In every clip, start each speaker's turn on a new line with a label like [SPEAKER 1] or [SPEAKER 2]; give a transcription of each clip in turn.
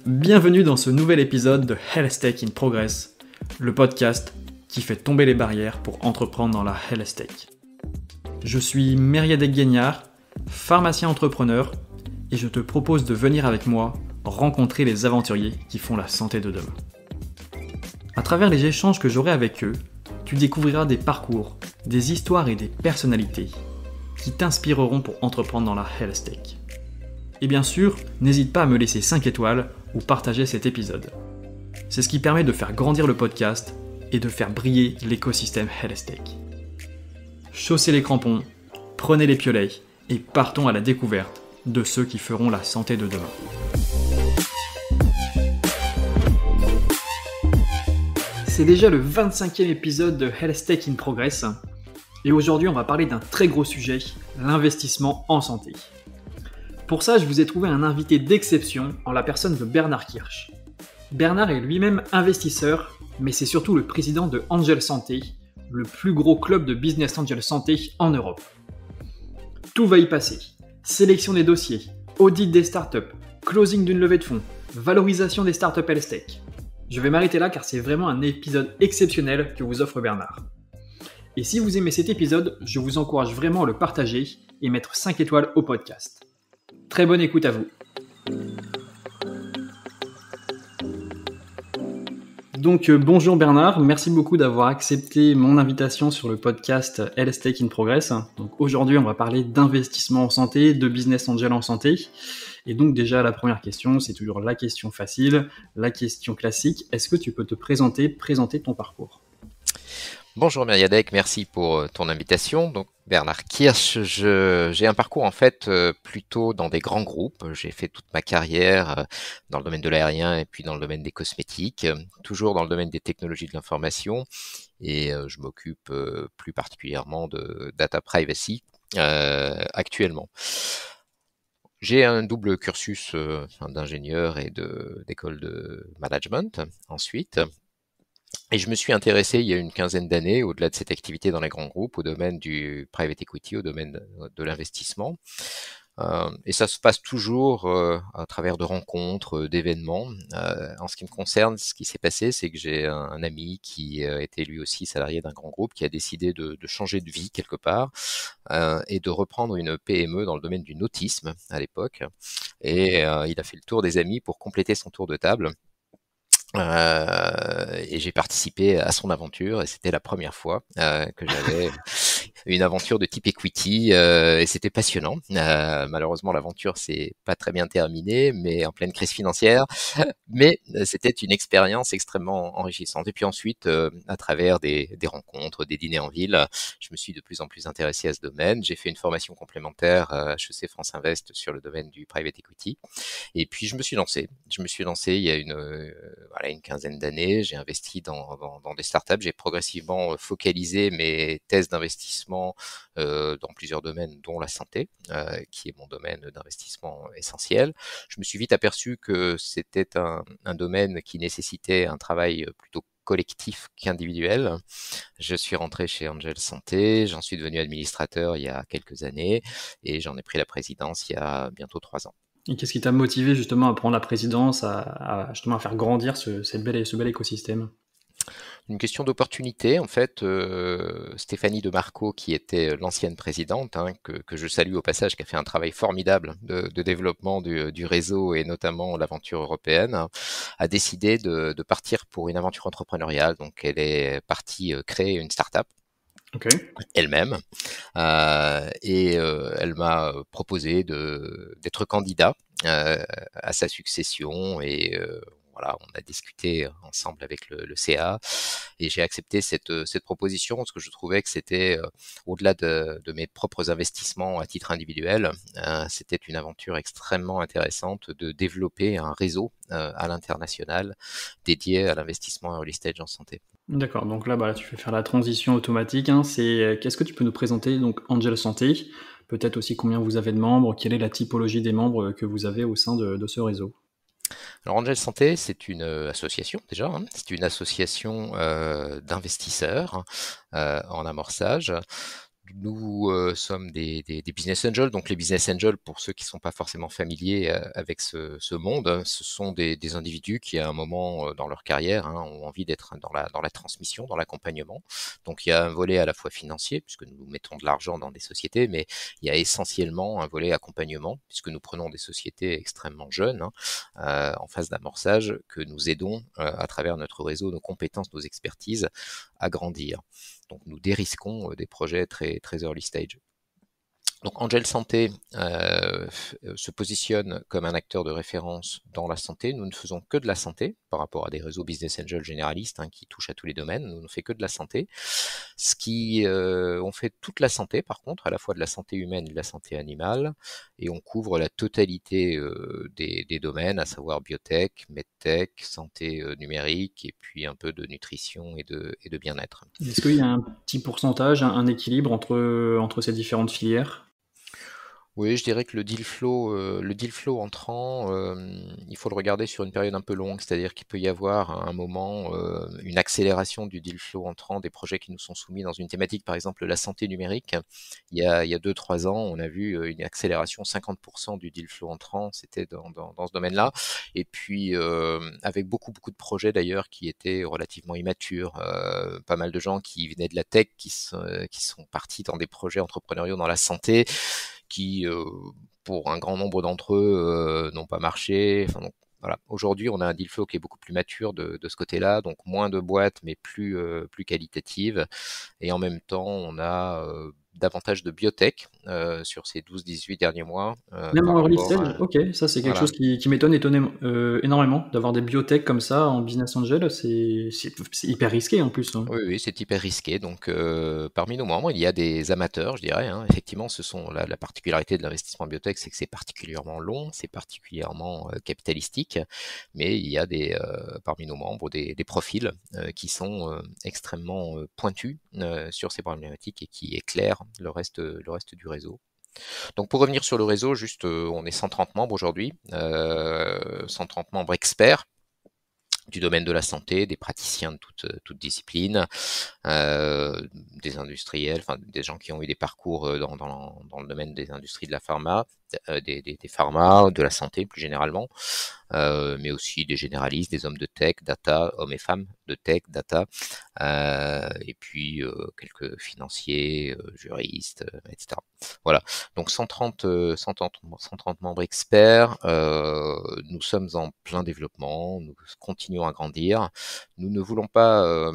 [SPEAKER 1] Bienvenue dans ce nouvel épisode de Health Tech in Progress, le podcast qui fait tomber les barrières pour entreprendre dans la Health Tech. Je suis Mériadec Guignard, pharmacien entrepreneur, et je te propose de venir avec moi rencontrer les aventuriers qui font la santé de demain. À travers les échanges que j'aurai avec eux, tu découvriras des parcours, des histoires et des personnalités qui t'inspireront pour entreprendre dans la Health Tech. Et bien sûr, n'hésite pas à me laisser 5 étoiles ou partager cet épisode. C'est ce qui permet de faire grandir le podcast et de faire briller l'écosystème Health Tech. Chaussez les crampons, prenez les piolets et partons à la découverte de ceux qui feront la santé de demain. C'est déjà le 25e épisode de Health Tech in Progress et aujourd'hui on va parler d'un très gros sujet, l'investissement en santé. Pour ça, je vous ai trouvé un invité d'exception en la personne de Bernard Kirsch. Bernard est lui-même investisseur, mais c'est surtout le président de Angel Santé, le plus gros club de business angel santé en Europe. Tout va y passer. Sélection des dossiers, audit des startups, closing d'une levée de fonds, valorisation des startups health tech. Je vais m'arrêter là car c'est vraiment un épisode exceptionnel que vous offre Bernard. Et si vous aimez cet épisode, je vous encourage vraiment à le partager et mettre 5 étoiles au podcast. Très bonne écoute à vous. Donc bonjour Bernard, merci beaucoup d'avoir accepté mon invitation sur le podcast Health Tech in Progress. Donc aujourd'hui on va parler d'investissement en santé, de business angel en santé. Et donc déjà la première question, c'est toujours la question facile, la question classique. Est-ce que tu peux te présenter ton parcours ?
[SPEAKER 2] Bonjour Mériadec, merci pour ton invitation. Donc Bernard Kirsch, j'ai un parcours en fait plutôt dans des grands groupes. J'ai fait toute ma carrière dans le domaine de l'aérien et puis dans le domaine des cosmétiques, toujours dans le domaine des technologies de l'information et je m'occupe plus particulièrement de data privacy actuellement. J'ai un double cursus d'ingénieur et d'école de management ensuite. Et je me suis intéressé il y a une quinzaine d'années, au-delà de cette activité dans les grands groupes, au domaine du private equity, au domaine de l'investissement. Et ça se passe toujours à travers de rencontres, d'événements. En ce qui me concerne, ce qui s'est passé, c'est que j'ai un ami qui était lui aussi salarié d'un grand groupe, qui a décidé de changer de vie quelque part et de reprendre une PME dans le domaine du nautisme à l'époque. Et il a fait le tour des amis pour compléter son tour de table. Et j'ai participé à son aventure et c'était la première fois que j'avais une aventure de type equity et c'était passionnant. Malheureusement, l'aventure s'est pas très bien terminée, mais en pleine crise financière. Mais c'était une expérience extrêmement enrichissante. Et puis ensuite, à travers des rencontres, des dîners en ville, je me suis de plus en plus intéressé à ce domaine. J'ai fait une formation complémentaire à HEC France Invest sur le domaine du private equity. Et puis je me suis lancé. Il y a une quinzaine d'années. J'ai investi dans des startups. J'ai progressivement focalisé mes thèses d'investissement dans plusieurs domaines, dont la santé, qui est mon domaine d'investissement essentiel. Je me suis vite aperçu que c'était un domaine qui nécessitait un travail plutôt collectif qu'individuel. Je suis rentré chez Angel Santé, j'en suis devenu administrateur il y a quelques années et j'en ai pris la présidence il y a bientôt 3 ans.
[SPEAKER 1] Et qu'est-ce qui t'a motivé justement à prendre la présidence, à faire grandir ce bel écosystème ?
[SPEAKER 2] Une question d'opportunité, en fait. Stéphanie de Marco, qui était l'ancienne présidente, que je salue au passage, qui a fait un travail formidable de développement du réseau et notamment l'aventure européenne, a décidé de partir pour une aventure entrepreneuriale. Donc elle est partie créer une start-up.
[SPEAKER 1] Okay.
[SPEAKER 2] Elle-même et elle m'a proposé d'être candidat à sa succession et voilà, on a discuté ensemble avec le CA et j'ai accepté cette proposition parce que je trouvais que c'était au-delà de mes propres investissements à titre individuel, c'était une aventure extrêmement intéressante de développer un réseau à l'international dédié à l'investissement early stage en santé.
[SPEAKER 1] D'accord, donc là tu fais faire la transition automatique. Qu'est-ce que tu peux nous présenter donc Angel Santé ? Peut-être aussi combien vous avez de membres, quelle est la typologie des membres que vous avez au sein de ce réseau ?
[SPEAKER 2] Alors Angel Santé, c'est une association déjà, c'est une association d'investisseurs en amorçage Nous sommes des business angels. Donc les business angels, pour ceux qui ne sont pas forcément familiers avec ce monde, ce sont des individus qui, à un moment dans leur carrière, ont envie d'être dans la transmission, dans l'accompagnement. Donc il y a un volet à la fois financier, puisque nous mettons de l'argent dans des sociétés, mais il y a essentiellement un volet accompagnement, puisque nous prenons des sociétés extrêmement jeunes en phase d'amorçage, que nous aidons à travers notre réseau, nos compétences, nos expertises à grandir. Donc nous dérisquons des projets très, très early stage. Donc Angel Santé se positionne comme un acteur de référence dans la santé. Nous ne faisons que de la santé par rapport à des réseaux business angels généralistes qui touchent à tous les domaines. Nous ne faisons que de la santé. On fait toute la santé par contre, à la fois de la santé humaine et de la santé animale, et on couvre la totalité des domaines, à savoir biotech, medtech, santé numérique, et puis un peu de nutrition et de bien-être.
[SPEAKER 1] Est-ce qu'il y a un petit pourcentage, un équilibre entre ces différentes filières?
[SPEAKER 2] Oui, je dirais que le deal flow entrant, il faut le regarder sur une période un peu longue, c'est-à-dire qu'il peut y avoir à un moment une accélération du deal flow entrant des projets qui nous sont soumis dans une thématique, par exemple la santé numérique. Il y a 2-3 ans, on a vu une accélération 50% du deal flow entrant, c'était dans ce domaine-là. Et puis avec beaucoup de projets d'ailleurs qui étaient relativement immatures, pas mal de gens qui venaient de la tech, qui sont partis dans des projets entrepreneuriaux dans la santé, qui, pour un grand nombre d'entre eux, n'ont pas marché. Enfin, donc, voilà. Aujourd'hui, on a un deal flow qui est beaucoup plus mature de ce côté-là, donc moins de boîtes, mais plus qualitatives. Et en même temps, on a davantage de biotech sur ces 12-18 derniers mois
[SPEAKER 1] Même
[SPEAKER 2] par
[SPEAKER 1] en early
[SPEAKER 2] rapport
[SPEAKER 1] stage,
[SPEAKER 2] à...
[SPEAKER 1] ok, ça c'est quelque
[SPEAKER 2] Voilà.
[SPEAKER 1] chose qui m'étonne énormément, d'avoir des biotech comme ça en business angel, c'est hyper risqué en plus, hein.
[SPEAKER 2] Oui, oui, c'est hyper risqué. Donc, parmi nos membres, il y a des amateurs, je dirais. Effectivement, ce sont la particularité de l'investissement en biotech, c'est que c'est particulièrement long, c'est particulièrement capitalistique, mais il y a parmi nos membres des profils qui sont extrêmement pointus sur ces problématiques et qui éclairent le reste du réseau. Donc, pour revenir sur le réseau, juste, on est 130 membres aujourd'hui, 130 membres experts du domaine de la santé, des praticiens de toute discipline, des industriels, enfin des gens qui ont eu des parcours dans le domaine des industries de la pharma, des pharma, de la santé plus généralement, mais aussi des généralistes, des hommes de tech, data, hommes et femmes de tech, data, et puis quelques financiers, juristes, etc. Voilà, donc 130 membres experts, nous sommes en plein développement, nous continuons à grandir, nous ne voulons pas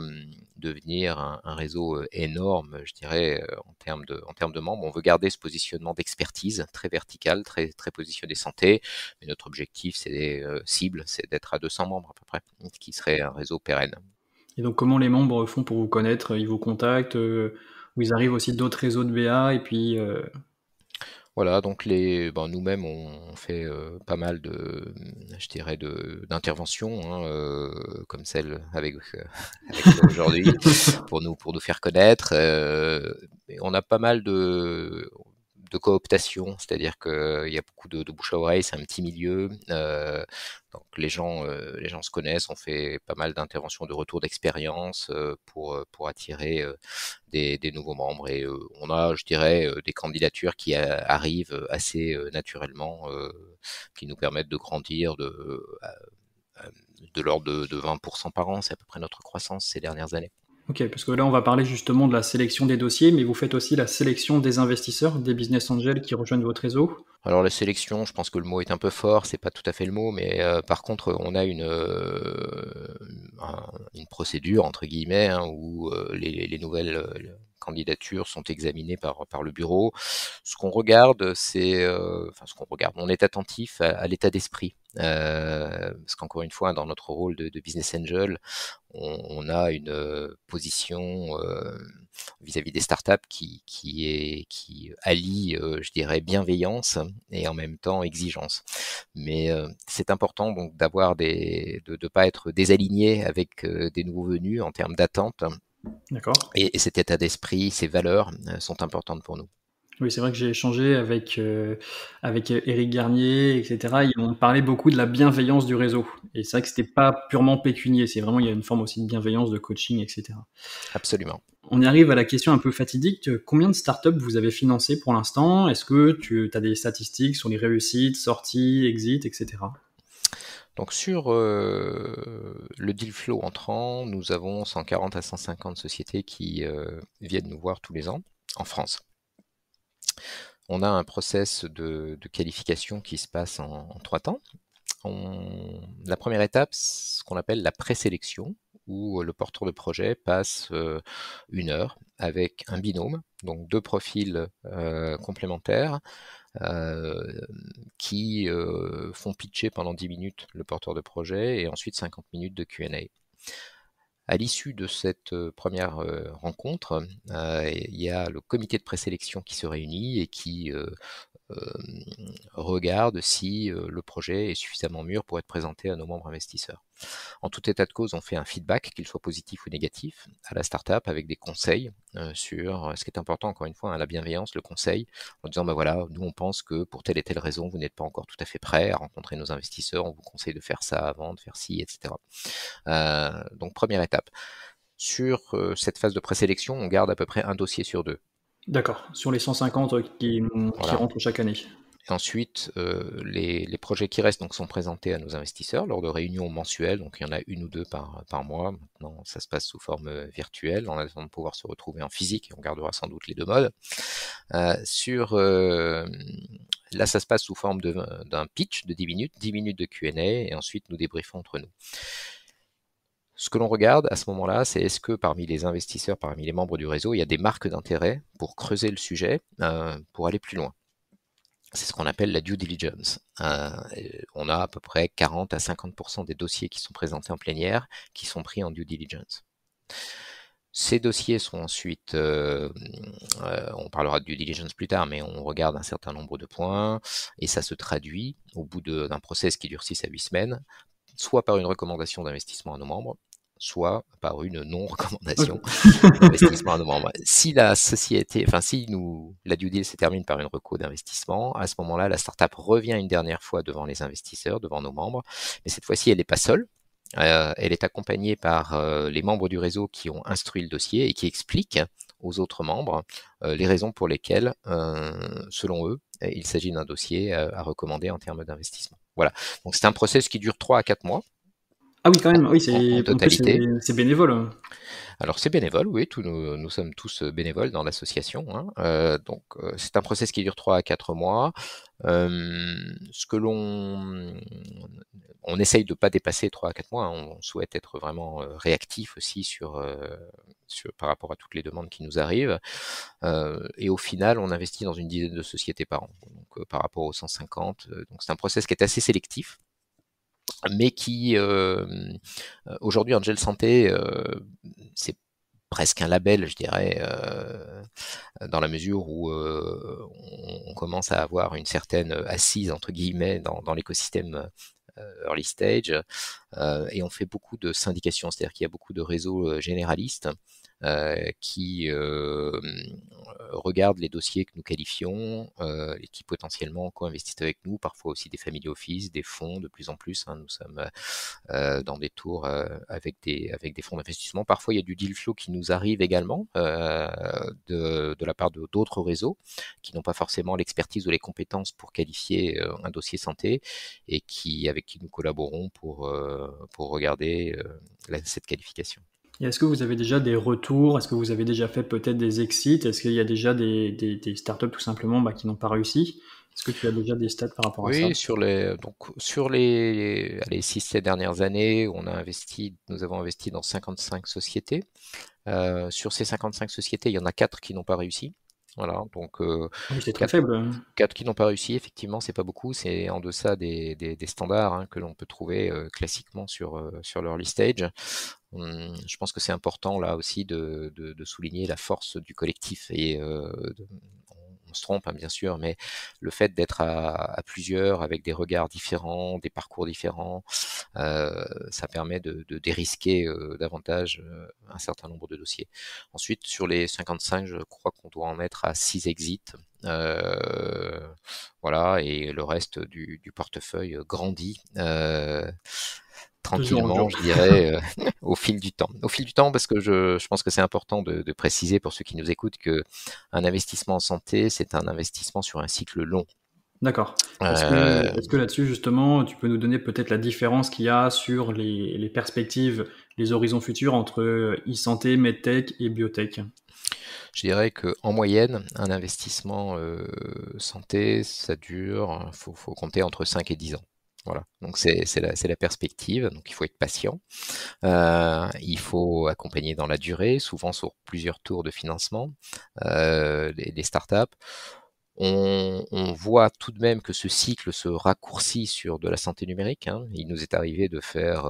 [SPEAKER 2] devenir un réseau énorme, je dirais, en termes de membres. On veut garder ce positionnement d'expertise très vertical, très positionné santé, mais notre objectif, c'est cible, c'est d'être à 200 membres à peu près, ce qui serait un réseau pérenne.
[SPEAKER 1] Et donc comment les membres font pour vous connaître? Ils vous contactent, ou ils arrivent aussi d'autres réseaux de BA et puis
[SPEAKER 2] Voilà, donc nous-mêmes, on fait pas mal je dirais, d'interventions, comme celle avec toi aujourd'hui, pour nous faire connaître. Et on a pas mal de cooptation, c'est-à-dire qu'il y a beaucoup de bouche à oreille, c'est un petit milieu. Donc les gens se connaissent, on fait pas mal d'interventions de retour d'expérience pour attirer des nouveaux membres. Et on a, je dirais, des candidatures qui arrivent assez naturellement, qui nous permettent de grandir de l'ordre de 20% par an. C'est à peu près notre croissance ces dernières années.
[SPEAKER 1] ok, parce que là on va parler justement de la sélection des dossiers, mais vous faites aussi la sélection des investisseurs, des business angels qui rejoignent votre réseau.
[SPEAKER 2] Alors la sélection, je pense que le mot est un peu fort, c'est pas tout à fait le mot, mais par contre on a une procédure entre guillemets où les nouvelles candidatures sont examinées par le bureau. Ce qu'on regarde, enfin ce qu'on regarde, on est attentif à l'état d'esprit. Parce qu'encore une fois, dans notre rôle de business angel, on a une position vis-à-vis des startups qui allie, je dirais, bienveillance et en même temps exigence. Mais c'est important donc de pas être désaligné avec des nouveaux venus en termes d'attente.
[SPEAKER 1] D'accord.
[SPEAKER 2] Et cet état d'esprit, ces valeurs sont importantes pour nous.
[SPEAKER 1] Oui, c'est vrai que j'ai échangé avec Éric Garnier, etc. Et on parlait beaucoup de la bienveillance du réseau. Et c'est vrai que c'était pas purement pécunier, c'est vraiment, il y a une forme aussi de bienveillance, de coaching, etc.
[SPEAKER 2] Absolument.
[SPEAKER 1] On y arrive à la question un peu fatidique. Combien de startups vous avez financé pour l'instant? Est-ce que tu as des statistiques sur les réussites, sorties, exits, etc.?
[SPEAKER 2] Donc sur le deal flow entrant, nous avons 140 à 150 sociétés qui viennent nous voir tous les ans en France. On a un process de qualification qui se passe en 3 temps. La première étape, ce qu'on appelle la présélection, où le porteur de projet passe 1 heure avec un binôme, donc 2 profils complémentaires, qui font pitcher pendant 10 minutes le porteur de projet et ensuite 50 minutes de Q&A. À l'issue de cette première rencontre, il y a le comité de présélection qui se réunit et qui regarde si le projet est suffisamment mûr pour être présenté à nos membres investisseurs. En tout état de cause, on fait un feedback, qu'il soit positif ou négatif, à la startup avec des conseils sur ce qui est important, encore une fois, hein, la bienveillance, le conseil, en disant bah voilà, nous on pense que pour telle et telle raison, vous n'êtes pas encore tout à fait prêt à rencontrer nos investisseurs, on vous conseille de faire ça avant, de faire ci, etc. Donc première étape. Sur cette phase de présélection, on garde à peu près un dossier sur 2.
[SPEAKER 1] D'accord, sur les 150 qui
[SPEAKER 2] Voilà.
[SPEAKER 1] rentrent chaque année.
[SPEAKER 2] Et ensuite, les projets qui restent donc, sont présentés à nos investisseurs lors de réunions mensuelles, donc il y en a 1 ou 2 par mois. Maintenant, ça se passe sous forme virtuelle, en attendant de pouvoir se retrouver en physique, et on gardera sans doute les 2 modes. Là, ça se passe sous forme d'un pitch de 10 minutes de Q&A, et ensuite nous débriefons entre nous. Ce que l'on regarde à ce moment-là, c'est est-ce que parmi les investisseurs, parmi les membres du réseau, il y a des marques d'intérêt pour creuser le sujet, pour aller plus loin. C'est ce qu'on appelle la due diligence. On a à peu près 40 à 50% des dossiers qui sont présentés en plénière qui sont pris en due diligence. Ces dossiers sont ensuite, on parlera de due diligence plus tard, mais on regarde un certain nombre de points et ça se traduit au bout d'un process qui dure 6 à 8 semaines, soit par une recommandation d'investissement à nos membres, soit par une non-recommandation d'investissement à nos membres. Si la société, enfin si la due deal se termine par une reco d'investissement, à ce moment-là, la startup revient une dernière fois devant les investisseurs, devant nos membres, mais cette fois-ci, elle n'est pas seule. Elle est accompagnée par les membres du réseau qui ont instruit le dossier et qui expliquent aux autres membres les raisons pour lesquelles, selon eux, il s'agit d'un dossier à recommander en termes d'investissement. Voilà. Donc c'est un process qui dure 3 à 4 mois.
[SPEAKER 1] Ah oui, quand même, oui,
[SPEAKER 2] En
[SPEAKER 1] en plus
[SPEAKER 2] totalité.
[SPEAKER 1] c'est bénévole.
[SPEAKER 2] Alors c'est bénévole, oui, nous sommes tous bénévoles dans l'association, hein. Donc c'est un process qui dure 3 à 4 mois. Ce que on essaye de pas dépasser 3 à 4 mois, hein. On souhaite être vraiment réactif aussi par rapport à toutes les demandes qui nous arrivent. Et au final, on investit dans une dizaine de sociétés par an, donc par rapport aux 150. Donc c'est un process qui est assez sélectif, mais qui aujourd'hui Angel Santé, c'est presque un label, je dirais, dans la mesure où on commence à avoir une certaine assise entre guillemets dans l'écosystème early stage, et on fait beaucoup de syndication, c'est-à-dire qu'il y a beaucoup de réseaux généralistes qui regardent les dossiers que nous qualifions et qui potentiellement co-investissent avec nous, parfois aussi des family office, des fonds de plus en plus, hein. Nous sommes dans des tours avec des fonds d'investissement. Parfois, il y a du deal flow qui nous arrive également de la part d'autres réseaux qui n'ont pas forcément l'expertise ou les compétences pour qualifier un dossier santé et avec qui nous collaborons pour regarder cette qualification.
[SPEAKER 1] Et est-ce que vous avez déjà des retours? Est-ce que vous avez déjà fait peut-être des exits? Est-ce qu'il y a déjà des startups tout simplement qui n'ont pas réussi? Est-ce que tu as déjà des stats par rapport à ça?
[SPEAKER 2] Oui, sur les allez, 6-7 dernières années, nous avons investi dans 55 sociétés. Sur ces 55 sociétés, il y en a 4 qui n'ont pas réussi. Voilà, donc
[SPEAKER 1] Oui, c'est très
[SPEAKER 2] 4,
[SPEAKER 1] faible.
[SPEAKER 2] 4 qui n'ont pas réussi, effectivement, c'est pas beaucoup, c'est en deçà des standards, hein, que l'on peut trouver classiquement sur l'early stage. Je pense que c'est important là aussi de souligner la force du collectif et on se trompe, hein, bien sûr, mais le fait d'être à plusieurs avec des regards différents, des parcours différents, ça permet de dérisquer davantage un certain nombre de dossiers. Ensuite, sur les 55, je crois qu'on doit en être à 6 exits. Voilà, et le reste du portefeuille grandit
[SPEAKER 1] De jour en
[SPEAKER 2] tranquillement,
[SPEAKER 1] jour.
[SPEAKER 2] je dirais, au fil du temps. Au fil du temps, parce que je pense que c'est important de préciser pour ceux qui nous écoutent que un investissement en santé, c'est un investissement sur un cycle long.
[SPEAKER 1] D'accord.
[SPEAKER 2] Euh,
[SPEAKER 1] Est-ce que là-dessus, justement, tu peux nous donner peut-être la différence qu'il y a sur les perspectives, les horizons futurs entre e-santé, medtech et biotech?
[SPEAKER 2] je dirais que en moyenne, un investissement santé, ça dure, faut compter entre 5 et 10 ans. Voilà, donc c'est la perspective, donc il faut être patient. Il faut accompagner dans la durée, souvent sur plusieurs tours de financement, les startups. On voit tout de même que ce cycle se raccourcit sur de la santé numérique, hein. Il nous est arrivé de faire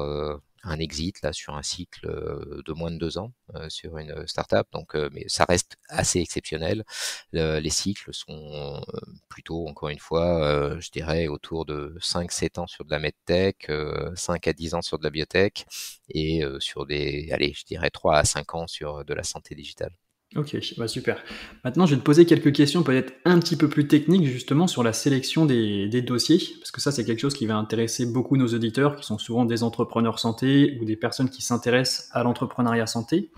[SPEAKER 2] un exit là sur un cycle de moins de 2 ans sur une startup, donc mais ça reste assez exceptionnel. Les cycles sont plutôt, encore une fois, je dirais autour de 5-7 ans sur de la medtech, 5 à 10 ans sur de la biotech et sur allez, je dirais 3 à 5 ans sur de la santé digitale.
[SPEAKER 1] Ok, bah super. Maintenant, je vais te poser quelques questions peut-être un petit peu plus techniques justement sur la sélection des dossiers, parce que ça, c'est quelque chose qui va intéresser beaucoup nos auditeurs, qui sont souvent des entrepreneurs santé ou des personnes qui s'intéressent à l'entrepreneuriat santé.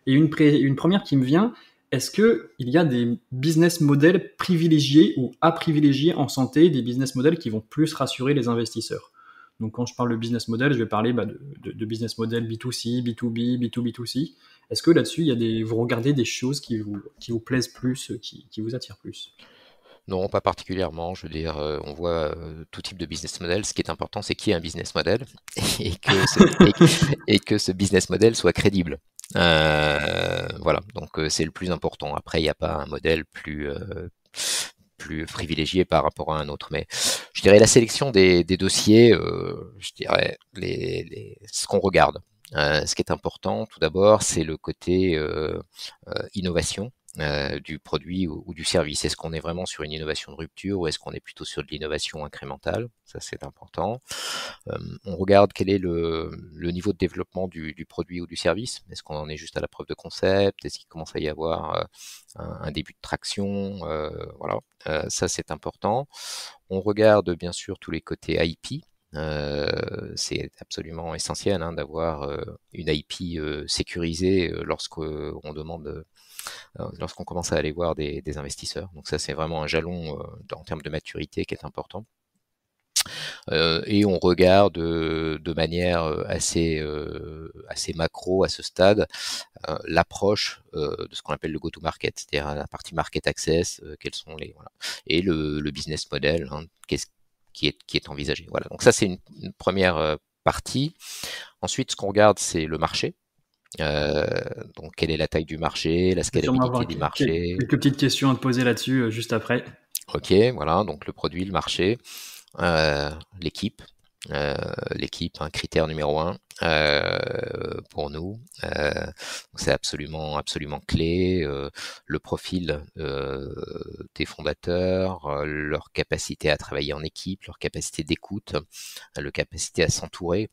[SPEAKER 1] Et une première qui me vient, est-ce qu'il y a des business models privilégiés ou à privilégier en santé, des business models qui vont plus rassurer les investisseurs? Donc quand je parle de business model, je vais parler de business model B2C, B2B, B2B2C. Est-ce que là-dessus, vous regardez des choses qui vous plaisent plus, qui vous attirent plus?
[SPEAKER 2] Non, pas particulièrement. Je veux dire, on voit tout type de business model. Ce qui est important, c'est qu'il y ait un business model et que ce business model soit crédible. Voilà, donc c'est le plus important. Après, il n'y a pas un modèle plus privilégié par rapport à un autre. Mais je dirais la sélection des dossiers, je dirais ce qu'on regarde. Ce qui est important, tout d'abord, c'est le côté innovation du produit ou du service. Est-ce qu'on est vraiment sur une innovation de rupture ou est-ce qu'on est plutôt sur de l'innovation incrémentale? Ça, c'est important. On regarde quel est le niveau de développement du produit ou du service. Est-ce qu'on en est juste à la preuve de concept? Est-ce qu'il commence à y avoir un début de traction? Voilà, ça, c'est important. On regarde bien sûr tous les côtés IP. C'est absolument essentiel hein, d'avoir une IP sécurisée lorsqu'on demande lorsqu'on commence à aller voir des investisseurs. Donc ça, c'est vraiment un jalon en termes de maturité qui est important. Et on regarde de manière assez macro à ce stade l'approche de ce qu'on appelle le go-to-market, c'est-à-dire la partie market access, quels sont voilà, et le business model, hein, qui est envisagé. Voilà. Donc ça, c'est une première partie. Ensuite, ce qu'on regarde, c'est le marché. Donc, quelle est la taille du marché, la
[SPEAKER 1] Je vais sûrement
[SPEAKER 2] scalabilité
[SPEAKER 1] avoir
[SPEAKER 2] du marché.
[SPEAKER 1] quelques petites questions à te poser là-dessus juste après.
[SPEAKER 2] Ok, voilà, donc le produit, le marché, l'équipe. L'équipe, un critère numéro un pour nous. C'est absolument clé. Le profil des fondateurs, leur capacité à travailler en équipe, leur capacité d'écoute, leur capacité à s'entourer.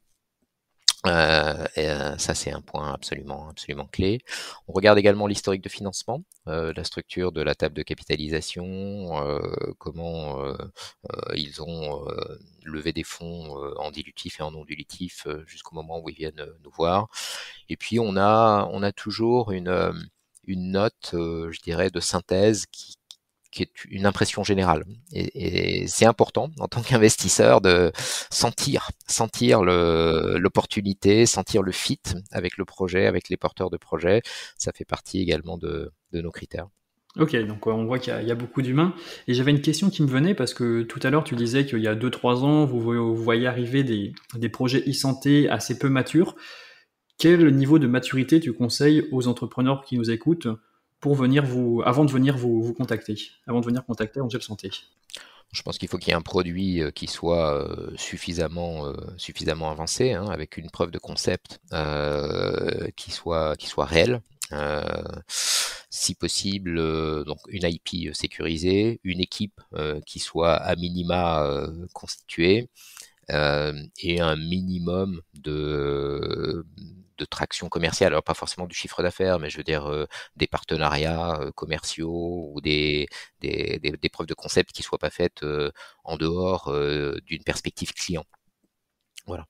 [SPEAKER 2] Ça, c'est un point absolument clé. On regarde également l'historique de financement, la structure de la table de capitalisation, comment ils ont levé des fonds en dilutif et en non dilutif jusqu'au moment où ils viennent nous voir. Et puis on a toujours une note, je dirais, de synthèse qui est une impression générale. Et c'est important en tant qu'investisseur de sentir l'opportunité, sentir le fit avec le projet, avec les porteurs de projet. Ça fait partie également de nos critères.
[SPEAKER 1] Ok, donc on voit qu'il y a beaucoup d'humains. Et j'avais une question qui me venait parce que tout à l'heure tu disais qu'il y a 2-3 ans, vous voyez arriver des projets e-santé assez peu matures. Quel niveau de maturité tu conseilles aux entrepreneurs qui nous écoutent avant de venir vous contacter, avant de venir contacter Angel Santé?
[SPEAKER 2] Je pense qu'il faut qu'il y ait un produit qui soit suffisamment avancé, hein, avec une preuve de concept qui soit réelle. Euh, si possible, donc une IP sécurisée, une équipe qui soit à minima constituée, et un minimum de traction commerciale. Alors pas forcément du chiffre d'affaires, mais je veux dire des partenariats commerciaux ou des preuves de concept qui soient pas faites en dehors d'une perspective client. Voilà.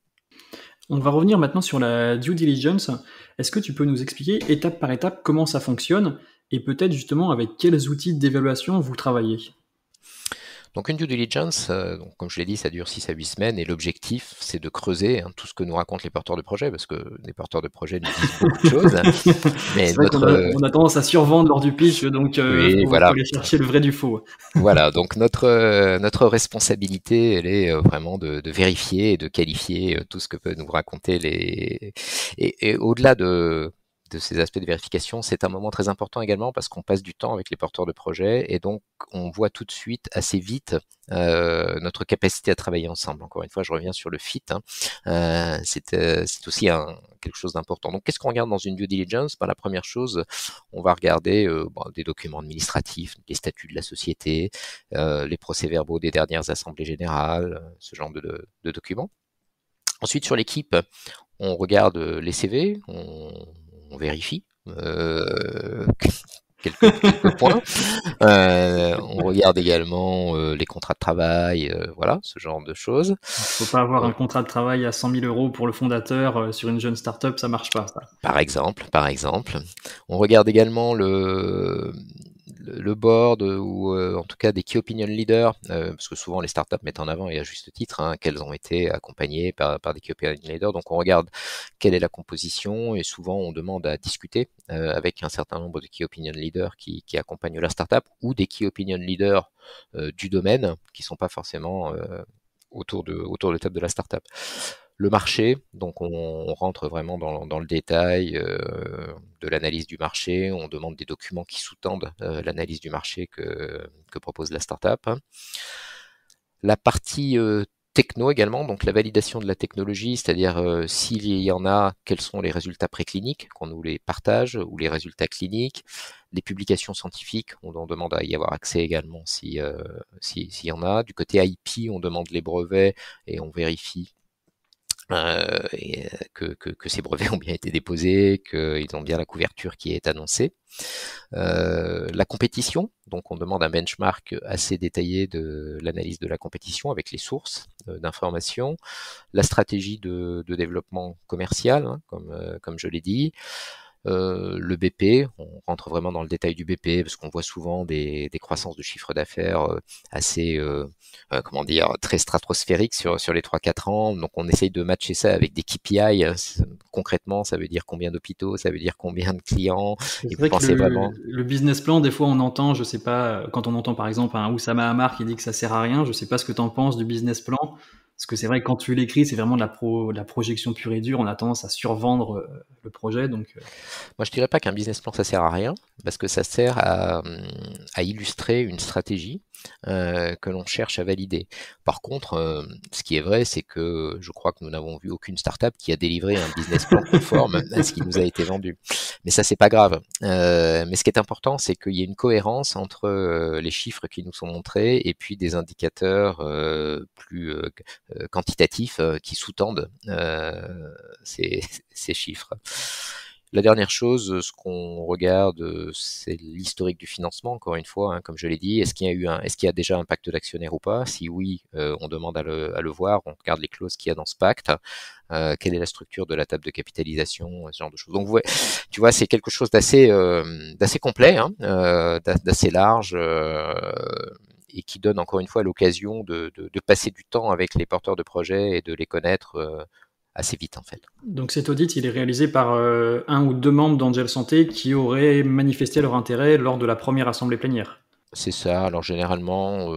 [SPEAKER 1] On va revenir maintenant sur la due diligence. Est-ce que tu peux nous expliquer étape par étape comment ça fonctionne et peut-être justement avec quels outils d'évaluation vous travaillez?
[SPEAKER 2] Donc une due diligence, donc comme je l'ai dit, ça dure 6 à 8 semaines et l'objectif, c'est de creuser tout ce que nous racontent les porteurs de projets, parce que les porteurs de projets nous disent beaucoup de choses. Mais
[SPEAKER 1] C'est vrai qu'on a tendance à survendre lors du pitch, donc
[SPEAKER 2] oui,
[SPEAKER 1] faut
[SPEAKER 2] voilà.
[SPEAKER 1] aller chercher le vrai du faux.
[SPEAKER 2] Voilà, donc notre responsabilité, elle est vraiment de vérifier et de qualifier tout ce que peuvent nous raconter les... Et au-delà de ces aspects de vérification, c'est un moment très important également parce qu'on passe du temps avec les porteurs de projets et donc on voit tout de suite assez vite notre capacité à travailler ensemble. Encore une fois, je reviens sur le fit. C'est aussi quelque chose d'important. Donc, qu'est-ce qu'on regarde dans une due diligence? La première chose, on va regarder des documents administratifs, les statuts de la société, les procès-verbaux des dernières assemblées générales, ce genre de documents. Ensuite, sur l'équipe, on regarde les CV, on vérifie quelques points. On regarde également les contrats de travail, voilà, ce genre de choses.
[SPEAKER 1] Faut pas avoir un contrat de travail à 100 000 euros pour le fondateur sur une jeune start-up, ça marche pas, ça.
[SPEAKER 2] Par exemple. On regarde également le board ou en tout cas des key opinion leaders, parce que souvent les startups mettent en avant, et à juste titre, qu'elles ont été accompagnées par des key opinion leaders. Donc on regarde quelle est la composition et souvent on demande à discuter avec un certain nombre de key opinion leaders qui accompagnent la startup ou des key opinion leaders du domaine qui sont pas forcément autour de la table de la startup. Le marché, donc on rentre vraiment dans le détail de l'analyse du marché, on demande des documents qui sous-tendent l'analyse du marché que propose la startup. La partie techno également, donc la validation de la technologie, c'est-à-dire s'il y en a, quels sont les résultats précliniques, qu'on nous les partage, ou les résultats cliniques, les publications scientifiques, on demande à y avoir accès également s'il y en a. Du côté IP, on demande les brevets et on vérifie que ces brevets ont bien été déposés, qu'ils ont bien la couverture qui est annoncée. La compétition, donc on demande un benchmark assez détaillé de l'analyse de la compétition avec les sources d'informations, la stratégie de développement commercial, comme je l'ai dit. Le BP, on rentre vraiment dans le détail du BP parce qu'on voit souvent des croissances de chiffre d'affaires assez, très stratosphériques sur les 3-4 ans. Donc on essaye de matcher ça avec des KPI. Concrètement, ça veut dire combien d'hôpitaux, ça veut dire combien de clients.
[SPEAKER 1] C'est vrai que le business plan, des fois on entend, je sais pas, quand on entend par exemple un Oussama Hamar qui dit que ça sert à rien, je sais pas ce que tu en penses du business plan. Parce que c'est vrai que quand tu l'écris, c'est vraiment de la projection pure et dure. On a tendance à survendre le projet. Donc,
[SPEAKER 2] Moi, je dirais pas qu'un business plan, ça sert à rien, parce que ça sert à illustrer une stratégie que l'on cherche à valider. Par contre, ce qui est vrai, c'est que je crois que nous n'avons vu aucune startup qui a délivré un business plan conforme à ce qui nous a été vendu. Mais ça, c'est pas grave. Mais ce qui est important, c'est qu'il y ait une cohérence entre les chiffres qui nous sont montrés et puis des indicateurs plus quantitatifs qui sous-tendent ces chiffres. La dernière chose, ce qu'on regarde, c'est l'historique du financement, encore une fois, comme je l'ai dit. Est-ce qu'il y a déjà un pacte d'actionnaires ou pas? Si oui, on demande à le voir, on regarde les clauses qu'il y a dans ce pacte. Quelle est la structure de la table de capitalisation, ce genre de choses. Donc, tu vois, c'est quelque chose d'assez complet, d'assez large, et qui donne encore une fois l'occasion de passer du temps avec les porteurs de projets et de les connaître assez vite en fait.
[SPEAKER 1] Donc cet audit, il est réalisé par un ou deux membres d'Angel Santé qui auraient manifesté leur intérêt lors de la première assemblée plénière.
[SPEAKER 2] C'est ça. Alors généralement,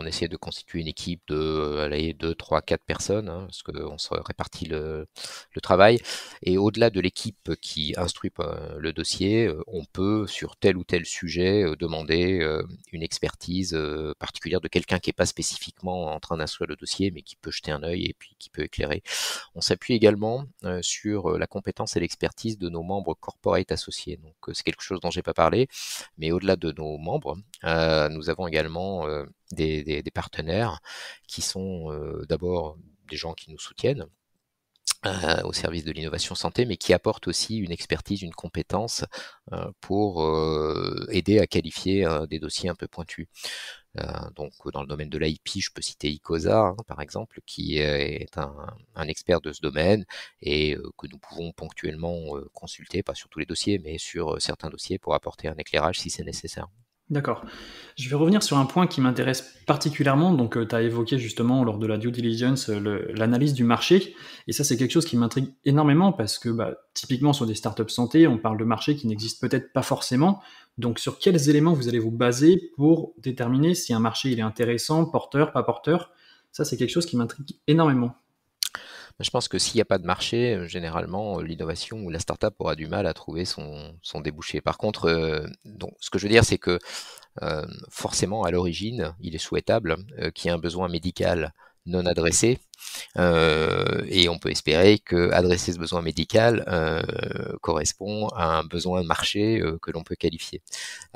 [SPEAKER 2] on essaie de constituer une équipe de allez, 2, 3, 4 personnes, hein, parce qu'on se répartit le travail. Et au-delà de l'équipe qui instruit le dossier, on peut, sur tel ou tel sujet, demander une expertise particulière de quelqu'un qui n'est pas spécifiquement en train d'instruire le dossier, mais qui peut jeter un œil et puis qui peut éclairer. On s'appuie également sur la compétence et l'expertise de nos membres corporate associés. Donc c'est quelque chose dont j'ai pas parlé, mais au-delà de nos membres, nous avons également des partenaires qui sont d'abord des gens qui nous soutiennent au service de l'innovation santé, mais qui apportent aussi une expertise, une compétence pour aider à qualifier des dossiers un peu pointus. Donc dans le domaine de l'IP, je peux citer Icosa, hein, par exemple, qui est un expert de ce domaine et que nous pouvons ponctuellement consulter, pas sur tous les dossiers, mais sur certains dossiers pour apporter un éclairage si c'est nécessaire.
[SPEAKER 1] D'accord. Je vais revenir sur un point qui m'intéresse particulièrement. Donc, tu as évoqué justement lors de la due diligence l'analyse du marché. Et ça, c'est quelque chose qui m'intrigue énormément parce que typiquement sur des startups santé, on parle de marchés qui n'existent peut-être pas forcément. Donc, sur quels éléments vous allez vous baser pour déterminer si un marché il est intéressant, porteur, pas porteur? Ça, c'est quelque chose qui m'intrigue énormément.
[SPEAKER 2] Je pense que s'il n'y a pas de marché, généralement, l'innovation ou la startup aura du mal à trouver son débouché. Par contre, donc, ce que je veux dire, c'est que forcément, à l'origine, il est souhaitable qu'il y ait un besoin médical non adressé, et on peut espérer que adresser ce besoin médical correspond à un besoin de marché que l'on peut qualifier.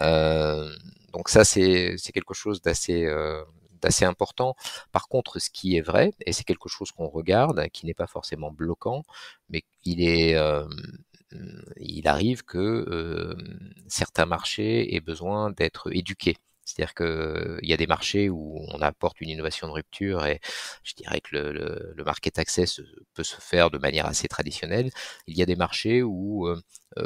[SPEAKER 2] Donc ça, c'est quelque chose d'assez important. Par contre, ce qui est vrai, et c'est quelque chose qu'on regarde, qui n'est pas forcément bloquant, mais il arrive que certains marchés aient besoin d'être éduqués. C'est-à-dire qu'il y a des marchés où on apporte une innovation de rupture et je dirais que le market access peut se faire de manière assez traditionnelle. Il y a des marchés où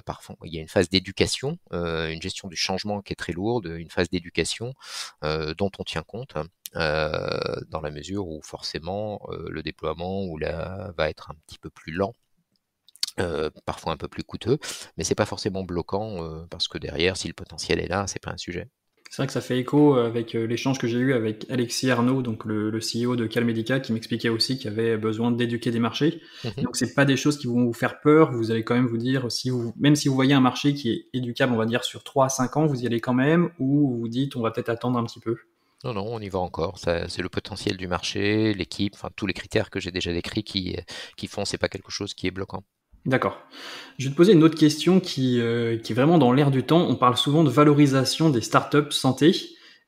[SPEAKER 2] parfois il y a une phase d'éducation, une gestion du changement qui est très lourde, une phase d'éducation dont on tient compte. Dans la mesure où forcément le déploiement va être un petit peu plus lent, parfois un peu plus coûteux, mais c'est pas forcément bloquant parce que derrière, si le potentiel est là, c'est pas un sujet.
[SPEAKER 1] C'est vrai que ça fait écho avec l'échange que j'ai eu avec Alexis Arnaud, donc le CEO de Calmedica, qui m'expliquait aussi qu'il y avait besoin d'éduquer des marchés.
[SPEAKER 2] Mmh.
[SPEAKER 1] Donc c'est pas des choses qui vont vous faire peur, vous allez quand même vous dire, même si vous voyez un marché qui est éducable, on va dire sur 3 à 5 ans, vous y allez quand même, ou vous vous dites on va peut-être attendre un petit peu.
[SPEAKER 2] Non, non, on y va encore. C'est le potentiel du marché, l'équipe, enfin tous les critères que j'ai déjà décrits qui font, c'est pas quelque chose qui est bloquant.
[SPEAKER 1] D'accord. Je vais te poser une autre question qui est vraiment dans l'air du temps. On parle souvent de valorisation des startups santé.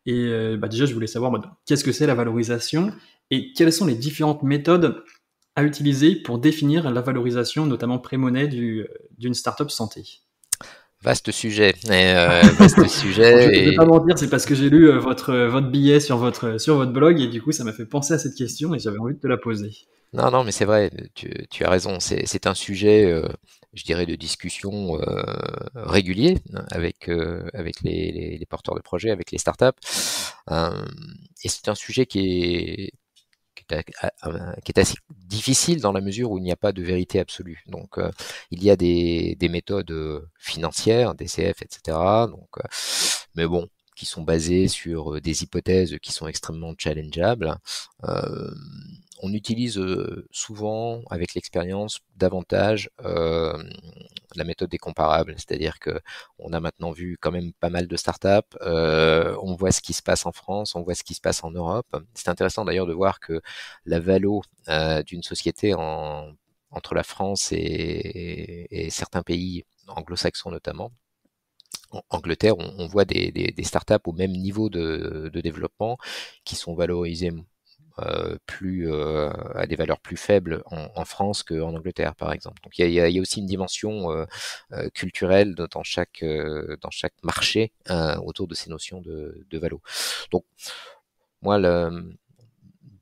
[SPEAKER 1] Et déjà, je voulais savoir qu'est-ce que c'est la valorisation et quelles sont les différentes méthodes à utiliser pour définir la valorisation, notamment pré-monnaie d'une startup santé.
[SPEAKER 2] Vaste sujet, vaste
[SPEAKER 1] Alors, je
[SPEAKER 2] sujet
[SPEAKER 1] ne vais pas
[SPEAKER 2] et
[SPEAKER 1] mentir, c'est parce que j'ai lu votre billet sur votre blog et du coup, ça m'a fait penser à cette question et j'avais envie de te la poser.
[SPEAKER 2] non, non, mais c'est vrai, tu as raison. C'est un sujet, je dirais, de discussion régulier hein, avec les porteurs de projets, avec les startups. Euh, et c'est un sujet qui est assez difficile dans la mesure où il n'y a pas de vérité absolue. Donc, il y a des méthodes financières, DCF, etc. Donc, mais bon, qui sont basées sur des hypothèses qui sont extrêmement challengeables. Euh, on utilise souvent, avec l'expérience, davantage la méthode des comparables, c'est-à-dire que on a maintenant vu quand même pas mal de startups, on voit ce qui se passe en France, on voit ce qui se passe en Europe. C'est intéressant d'ailleurs de voir que la valo d'une société entre la France et certains pays anglo-saxons notamment, en Angleterre, on voit des startups au même niveau de développement qui sont valorisées à des valeurs plus faibles en France qu'en Angleterre, par exemple. Donc il y a aussi une dimension culturelle dans chaque marché autour de ces notions de valo. Donc moi,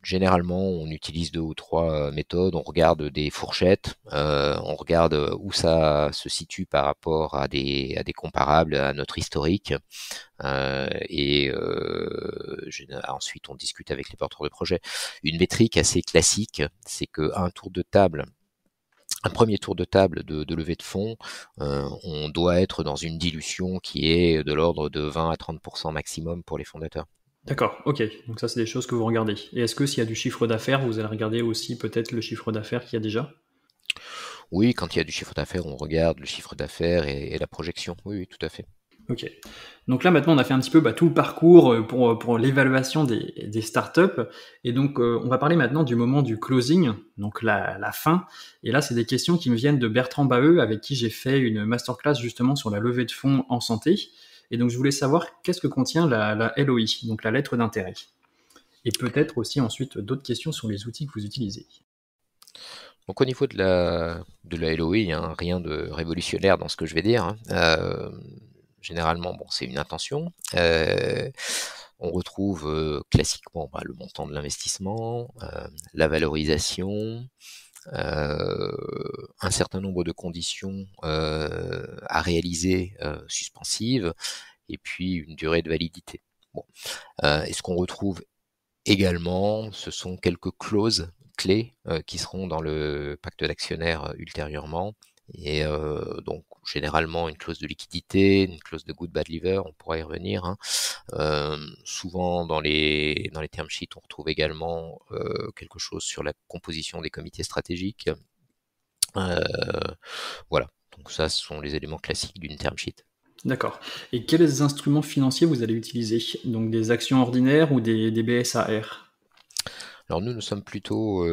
[SPEAKER 2] généralement, on utilise 2 ou 3 méthodes. On regarde des fourchettes, on regarde où ça se situe par rapport à des comparables, à notre historique. Ensuite, on discute avec les porteurs de projet. Une métrique assez classique, c'est qu'un tour de table, un premier tour de table de levée de fonds, on doit être dans une dilution qui est de l'ordre de 20 à 30% maximum pour les fondateurs.
[SPEAKER 1] D'accord, ok. Donc ça, c'est des choses que vous regardez. Et est-ce que s'il y a du chiffre d'affaires, vous allez regarder aussi peut-être le chiffre d'affaires qu'il y a déjà?
[SPEAKER 2] Oui, quand il y a du chiffre d'affaires, on regarde le chiffre d'affaires et la projection. Oui, oui, tout à fait.
[SPEAKER 1] Ok. Donc là, maintenant, on a fait un petit peu tout le parcours pour l'évaluation des startups. Et donc, on va parler maintenant du moment du closing, donc la fin. Et là, c'est des questions qui me viennent de Bertrand Baheux, avec qui j'ai fait une masterclass justement sur la levée de fonds en santé. Et donc, je voulais savoir qu'est-ce que contient la LOI, donc la lettre d'intérêt. Et peut-être aussi ensuite d'autres questions sur les outils que vous utilisez.
[SPEAKER 2] Donc au niveau de la LOI, hein, rien de révolutionnaire dans ce que je vais dire, hein. Généralement, bon, c'est une intention. On retrouve classiquement le montant de l'investissement, la valorisation, un certain nombre de conditions à réaliser suspensives, et puis une durée de validité. Bon. Et ce qu'on retrouve également, ce sont quelques clauses clés qui seront dans le pacte d'actionnaires ultérieurement. Et donc généralement une clause de liquidité, une clause de good bad liver, on pourra y revenir, hein. Souvent dans les term sheets, on retrouve également quelque chose sur la composition des comités stratégiques. Voilà, donc ça, ce sont les éléments classiques d'une term sheet.
[SPEAKER 1] D'accord. Et quels instruments financiers vous allez utiliser? Donc des actions ordinaires ou des BSAR?
[SPEAKER 2] Alors nous sommes plutôt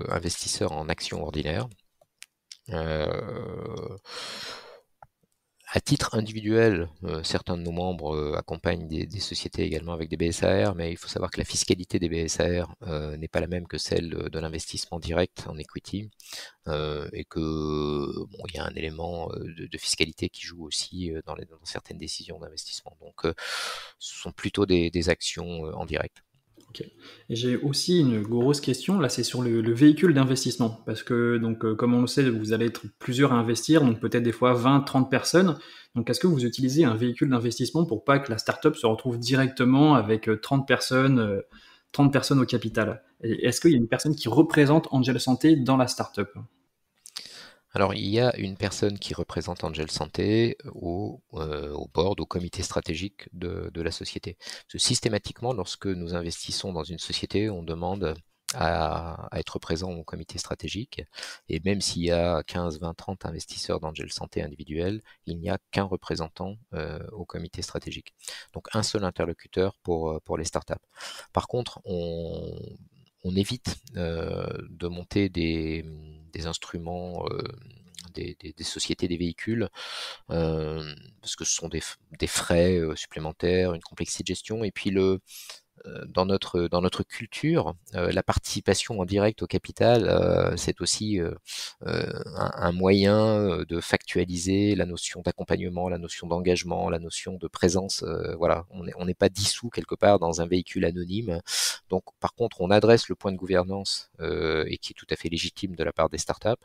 [SPEAKER 2] investisseurs en actions ordinaires. À titre individuel, certains de nos membres accompagnent des sociétés également avec des BSAR, mais il faut savoir que la fiscalité des BSAR n'est pas la même que celle de l'investissement direct en equity, et que il y a un élément de fiscalité qui joue aussi dans certaines décisions d'investissement. Donc, ce sont plutôt des actions en direct.
[SPEAKER 1] Ok. Et j'ai aussi une grosse question, là c'est sur le véhicule d'investissement, parce que donc comme on le sait, vous allez être plusieurs à investir, donc peut-être des fois 20, 30 personnes. Donc est-ce que vous utilisez un véhicule d'investissement pour pas que la startup se retrouve directement avec 30 personnes au capital? Et est-ce qu'il y a une personne qui représente Angel Santé dans la startup?
[SPEAKER 2] Alors, il y a une personne qui représente Angel Santé au board, au comité stratégique de la société. Parce que systématiquement, lorsque nous investissons dans une société, on demande à être présent au comité stratégique. Et même s'il y a 15, 20, 30 investisseurs d'Angel Santé individuels, il n'y a qu'un représentant au comité stratégique. Donc, un seul interlocuteur pour les startups. Par contre, on évite de monter des instruments, des sociétés, des véhicules, parce que ce sont des frais supplémentaires, une complexité de gestion, et puis dans notre culture, la participation en direct au capital, c'est aussi un moyen de factualiser la notion d'accompagnement, la notion d'engagement, la notion de présence. Voilà, on n'est pas dissous quelque part dans un véhicule anonyme. Donc, par contre, on adresse le point de gouvernance et qui est tout à fait légitime de la part des startups.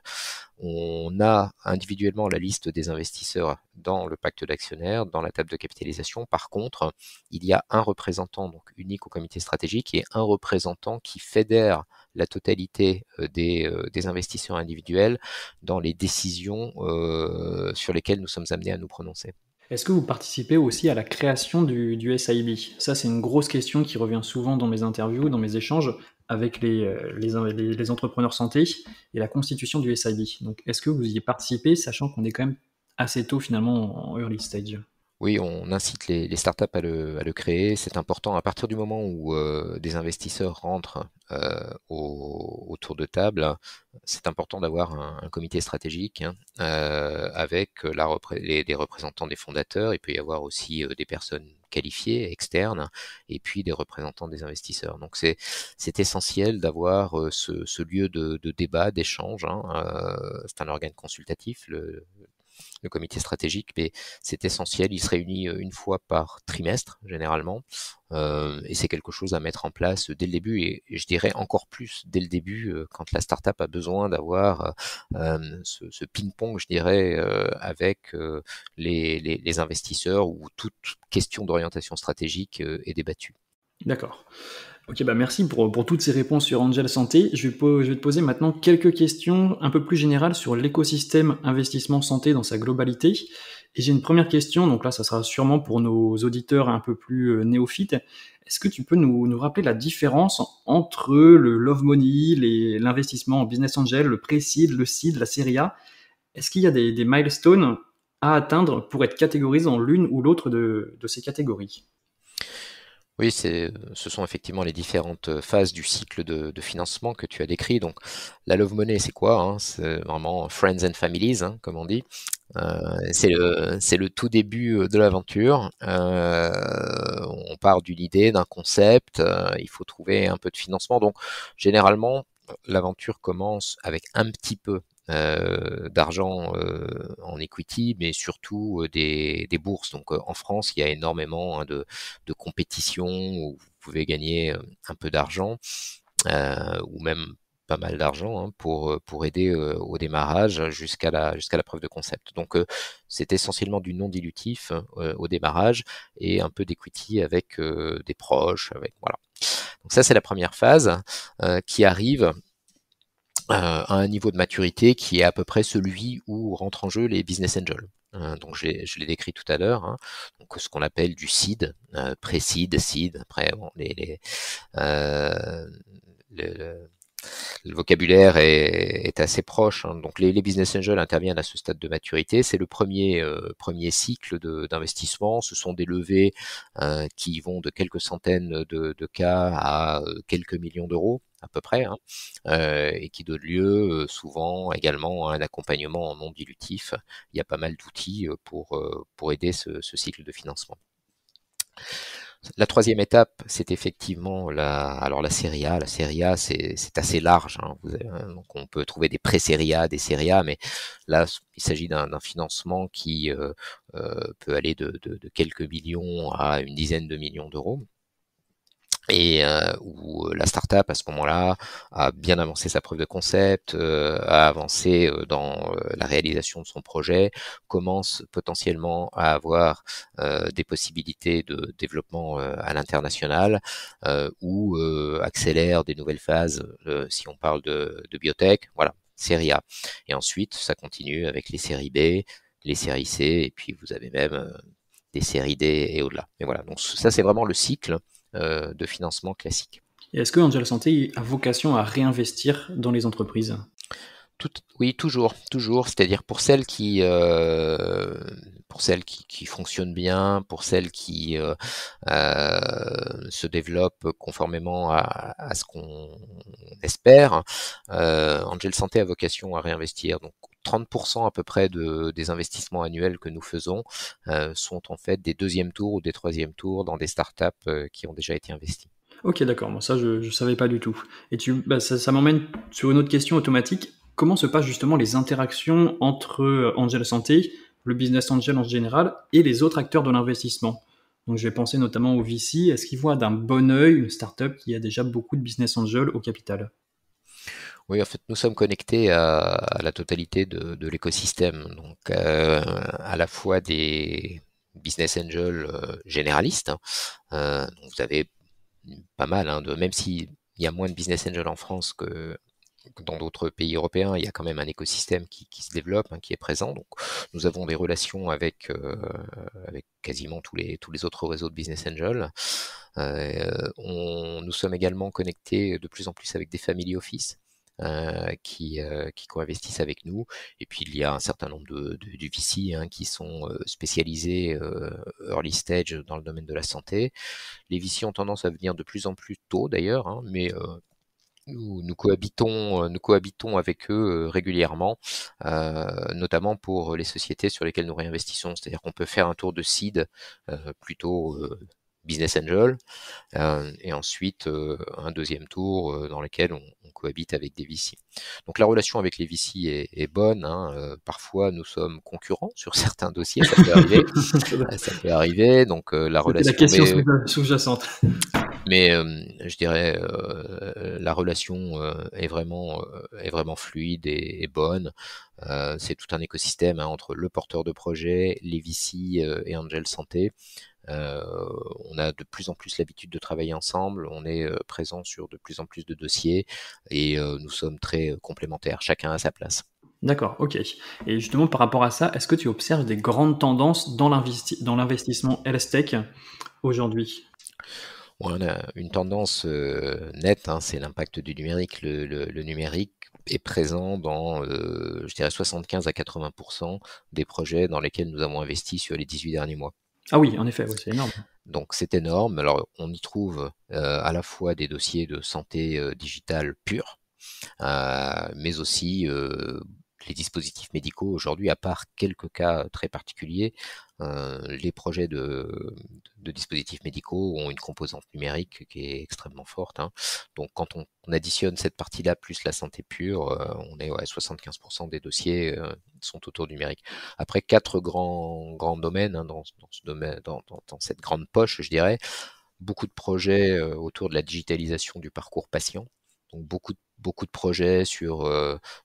[SPEAKER 2] On a individuellement la liste des investisseurs dans le pacte d'actionnaires, dans la table de capitalisation. Par contre, il y a un représentant donc unique au comité stratégique et un représentant qui fédère la totalité des investisseurs individuels dans les décisions sur lesquelles nous sommes amenés à nous prononcer.
[SPEAKER 1] Est-ce que vous participez aussi à la création du SIB? Ça, c'est une grosse question qui revient souvent dans mes interviews, dans mes échanges avec les entrepreneurs santé et la constitution du SIB. Donc, est-ce que vous y participez, sachant qu'on est quand même assez tôt finalement en early stage?
[SPEAKER 2] Oui, on incite les startups à le créer. C'est important à partir du moment où des investisseurs rentrent autour de table. C'est important d'avoir un comité stratégique, hein, avec des représentants des fondateurs. Il peut y avoir aussi des personnes qualifiées, externes, et puis des représentants des investisseurs. Donc c'est essentiel d'avoir ce lieu de débat, d'échange, hein. C'est un organe consultatif, le comité stratégique, mais c'est essentiel. Il se réunit une fois par trimestre, généralement, et c'est quelque chose à mettre en place dès le début, et je dirais encore plus dès le début, quand la startup a besoin d'avoir ce ping-pong, je dirais, avec les investisseurs, où toute question d'orientation stratégique est débattue.
[SPEAKER 1] D'accord. Ok, bah merci pour toutes ces réponses sur Angel Santé. Je vais te poser maintenant quelques questions un peu plus générales sur l'écosystème investissement santé dans sa globalité. Et j'ai une première question, donc là, ça sera sûrement pour nos auditeurs un peu plus néophytes. Est-ce que tu peux nous rappeler la différence entre le love money, l'investissement en business angel, le pré-seed, le seed, la série A? Est-ce qu'il y a des milestones à atteindre pour être catégorisé dans l'une ou l'autre de ces catégories?
[SPEAKER 2] Oui, ce sont effectivement les différentes phases du cycle de financement que tu as décrit. Donc, la love money, c'est quoi, hein? C'est vraiment friends and families, hein, comme on dit. C'est le tout début de l'aventure. On part d'une idée, d'un concept. Il faut trouver un peu de financement. Donc, généralement, l'aventure commence avec un petit peu d'argent en equity, mais surtout des bourses. Donc en France, il y a énormément de compétitions où vous pouvez gagner un peu d'argent ou même pas mal d'argent hein, pour aider au démarrage jusqu'à la preuve de concept. Donc c'est essentiellement du non dilutif au démarrage et un peu d'equity avec des proches, avec voilà. Donc ça c'est la première phase qui arrive à un niveau de maturité qui est à peu près celui où rentrent en jeu les business angels. Donc je l'ai décrit tout à l'heure, hein. Donc ce qu'on appelle du seed, pré-seed, seed. Après bon, euh, le, le vocabulaire est assez proche, hein. Donc les business angels interviennent à ce stade de maturité. C'est le premier cycle d'investissement. Ce sont des levées qui vont de quelques centaines de cas à quelques millions d'euros à peu près, hein, et qui donnent lieu souvent également à un accompagnement non dilutif. Il y a pas mal d'outils pour aider ce cycle de financement. La troisième étape, c'est effectivement la série A. La série A, c'est assez large, hein. Donc on peut trouver des pré-série A, des séries A, mais là, il s'agit d'un financement qui peut aller de quelques millions à une dizaine de millions d'euros. Et où la startup à ce moment-là a bien avancé sa preuve de concept, a avancé dans la réalisation de son projet, commence potentiellement à avoir des possibilités de développement à l'international, ou accélère des nouvelles phases si on parle de biotech, voilà, série A. Et ensuite, ça continue avec les séries B, les séries C, et puis vous avez même des séries D et au-delà. Et voilà, donc ça c'est vraiment le cycle de financement classique.
[SPEAKER 1] Et est-ce que Angel Santé a vocation à réinvestir dans les entreprises?
[SPEAKER 2] Oui, toujours. C'est-à-dire pour celles qui fonctionnent bien, pour celles qui se développent conformément à ce qu'on espère, Angel Santé a vocation à réinvestir. Donc 30% à peu près des investissements annuels que nous faisons sont en fait des deuxièmes tours ou des troisièmes tours dans des startups qui ont déjà été investies.
[SPEAKER 1] Ok, d'accord, moi ça je savais pas du tout. Et ça m'emmène sur une autre question automatique. Comment se passent justement les interactions entre Angel Santé, le business angel en général, et les autres acteurs de l'investissement? Donc je vais penser notamment au VC. Est-ce qu'ils voient d'un bon œil une startup qui a déjà beaucoup de business angel au capital?
[SPEAKER 2] Oui, en fait, nous sommes connectés à la totalité de l'écosystème, donc à la fois des business angels généralistes, hein. Donc vous avez pas mal, hein, même s'il y a moins de business angels en France que dans d'autres pays européens, il y a quand même un écosystème qui se développe, hein, qui est présent. Donc nous avons des relations avec quasiment tous les autres réseaux de business angels. Nous sommes également connectés de plus en plus avec des family office qui co-investissent avec nous. Et puis il y a un certain nombre du VC hein, qui sont spécialisés early stage dans le domaine de la santé. Les VC ont tendance à venir de plus en plus tôt d'ailleurs, hein, mais nous cohabitons avec eux régulièrement, notamment pour les sociétés sur lesquelles nous réinvestissons. C'est-à-dire qu'on peut faire un tour de seed plutôt business angel, et ensuite un deuxième tour dans lequel on cohabite avec des VC. Donc la relation avec les VC est bonne, hein. Parfois nous sommes concurrents sur certains dossiers, ça peut arriver. Ça peut arriver, donc la
[SPEAKER 1] C'était la
[SPEAKER 2] relation,
[SPEAKER 1] question sous-jacente.
[SPEAKER 2] mais je dirais la relation est vraiment fluide et bonne. C'est tout un écosystème hein, entre le porteur de projet, les VC et Angel Santé. On a de plus en plus l'habitude de travailler ensemble, on est présent sur de plus en plus de dossiers et nous sommes très complémentaires, chacun à sa place.
[SPEAKER 1] D'accord, ok. Et justement, par rapport à ça, est-ce que tu observes des grandes tendances dans l'investissement health tech aujourd'hui?
[SPEAKER 2] On a une tendance nette, hein, c'est l'impact du numérique. Le numérique est présent dans, je dirais, 75 à 80% des projets dans lesquels nous avons investi sur les 18 derniers mois.
[SPEAKER 1] Ah oui, en effet, ouais, c'est énorme.
[SPEAKER 2] Donc c'est énorme. Alors on y trouve à la fois des dossiers de santé digitale pure, mais aussi les dispositifs médicaux aujourd'hui, à part quelques cas très particuliers, les projets de dispositifs médicaux ont une composante numérique qui est extrêmement forte, hein. Donc quand on additionne cette partie-là plus la santé pure, on est 75% des dossiers sont autour du numérique. Après quatre grands domaines, hein, dans ce domaine, dans cette grande poche, je dirais, beaucoup de projets autour de la digitalisation du parcours patient. Donc beaucoup de projets sur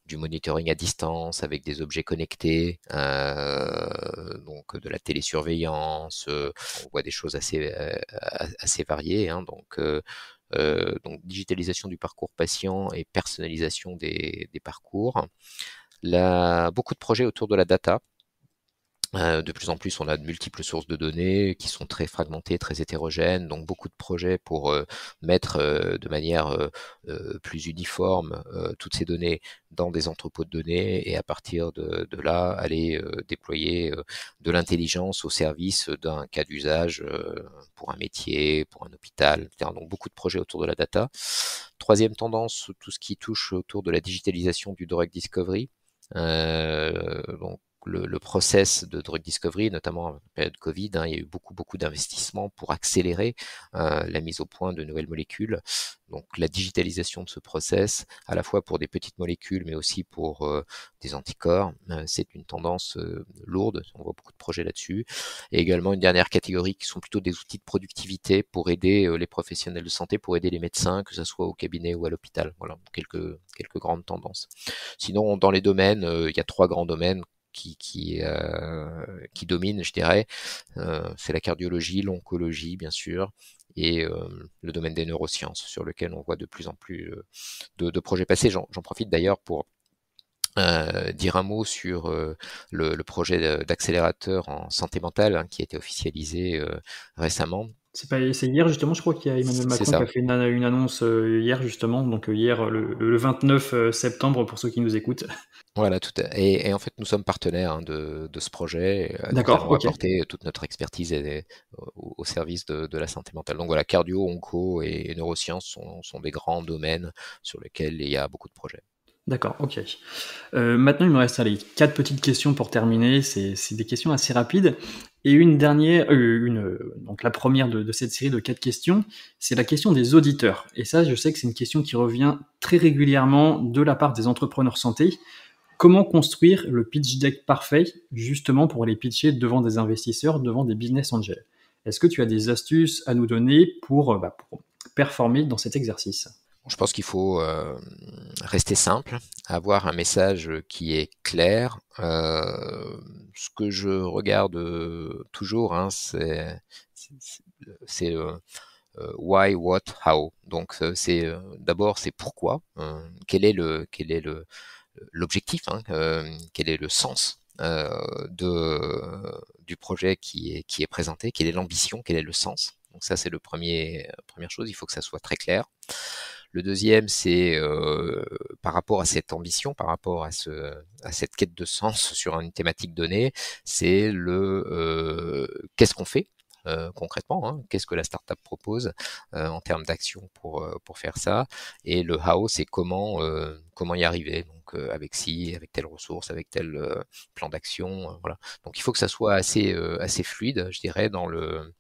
[SPEAKER 2] du monitoring à distance avec des objets connectés, donc de la télésurveillance. On voit des choses assez variées, hein, donc digitalisation du parcours patient et personnalisation des parcours. Beaucoup de projets autour de la data. De plus en plus, on a de multiples sources de données qui sont très fragmentées, très hétérogènes, donc beaucoup de projets pour mettre de manière plus uniforme toutes ces données dans des entrepôts de données et à partir de là, aller déployer de l'intelligence au service d'un cas d'usage pour un métier, pour un hôpital, etc. Donc beaucoup de projets autour de la data. Troisième tendance, tout ce qui touche autour de la digitalisation du drug discovery. Donc le process de drug discovery, notamment en période Covid, hein, il y a eu beaucoup d'investissements pour accélérer la mise au point de nouvelles molécules. Donc la digitalisation de ce process, à la fois pour des petites molécules, mais aussi pour des anticorps, c'est une tendance lourde. On voit beaucoup de projets là-dessus. Et également une dernière catégorie qui sont plutôt des outils de productivité pour aider les professionnels de santé, pour aider les médecins, que ce soit au cabinet ou à l'hôpital. Voilà, quelques grandes tendances. Sinon, dans les domaines, il y a trois grands domaines qui domine, je dirais. C'est la cardiologie, l'oncologie, bien sûr, et le domaine des neurosciences, sur lequel on voit de plus en plus de projets passer. J'en profite d'ailleurs pour dire un mot sur le projet d'accélérateur en santé mentale, hein, qui a été officialisé récemment.
[SPEAKER 1] C'est hier justement, je crois qu'il y a Emmanuel
[SPEAKER 2] C'est
[SPEAKER 1] Macron qui
[SPEAKER 2] ça.
[SPEAKER 1] a fait une annonce hier justement, donc hier le 29 septembre pour ceux qui nous écoutent.
[SPEAKER 2] Voilà, et en fait, nous sommes partenaires, hein, de ce projet. Nous
[SPEAKER 1] D'accord,
[SPEAKER 2] allons
[SPEAKER 1] ok.
[SPEAKER 2] apporter toute notre expertise au service de la santé mentale. Donc voilà, cardio, onco et neurosciences sont des grands domaines sur lesquels il y a beaucoup de projets.
[SPEAKER 1] D'accord, ok. Maintenant, il me reste allez, 4 petites questions pour terminer. C'est des questions assez rapides. Et une dernière, donc la première de cette série de 4 questions, c'est la question des auditeurs. Et ça, je sais que c'est une question qui revient très régulièrement de la part des entrepreneurs santé. Comment construire le pitch deck parfait, justement pour aller pitcher devant des investisseurs, devant des business angels? Est-ce que tu as des astuces à nous donner pour performer dans cet exercice?
[SPEAKER 2] Je pense qu'il faut rester simple, avoir un message qui est clair. Ce que je regarde toujours, hein, c'est why, what, how. Donc d'abord c'est pourquoi, quel est l'objectif, hein, quel est le sens du projet qui est présenté, quelle est l'ambition, quel est le sens. Donc ça c'est première chose, il faut que ça soit très clair. Le deuxième, c'est par rapport à cette ambition, par rapport à cette quête de sens sur une thématique donnée, c'est qu'est-ce qu'on fait concrètement, hein, qu'est-ce que la startup propose en termes d'action pour faire ça, et le how, c'est comment y arriver, donc avec telle ressource, avec tel plan d'action, voilà. Donc il faut que ça soit assez fluide, je dirais, dans le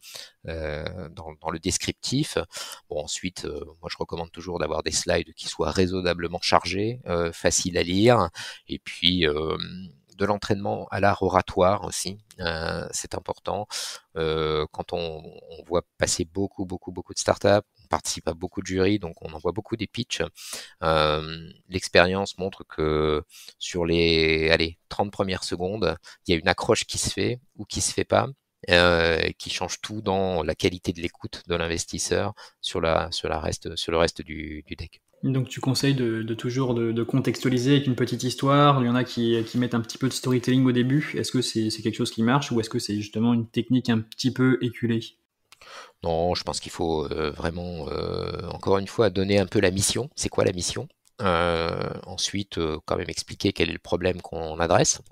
[SPEAKER 2] descriptif. Bon, ensuite, moi je recommande toujours d'avoir des slides qui soient raisonnablement chargés, faciles à lire, et puis de l'entraînement à l'art oratoire aussi, c'est important. Quand on voit passer beaucoup de startups, on participe à beaucoup de jurys, donc on en voit beaucoup des pitchs. L'expérience montre que sur les 30 premières secondes, il y a une accroche qui se fait ou qui se fait pas. qui change tout dans la qualité de l'écoute de l'investisseur sur le reste du deck.
[SPEAKER 1] Donc tu conseilles de toujours de contextualiser avec une petite histoire. Il y en a qui mettent un petit peu de storytelling au début. Est-ce que c'est quelque chose qui marche ou est-ce que c'est justement une technique un petit peu éculée?
[SPEAKER 2] Non, je pense qu'il faut vraiment, encore une fois, donner un peu la mission. C'est quoi la mission? Ensuite, quand même expliquer quel est le problème qu'on adresse,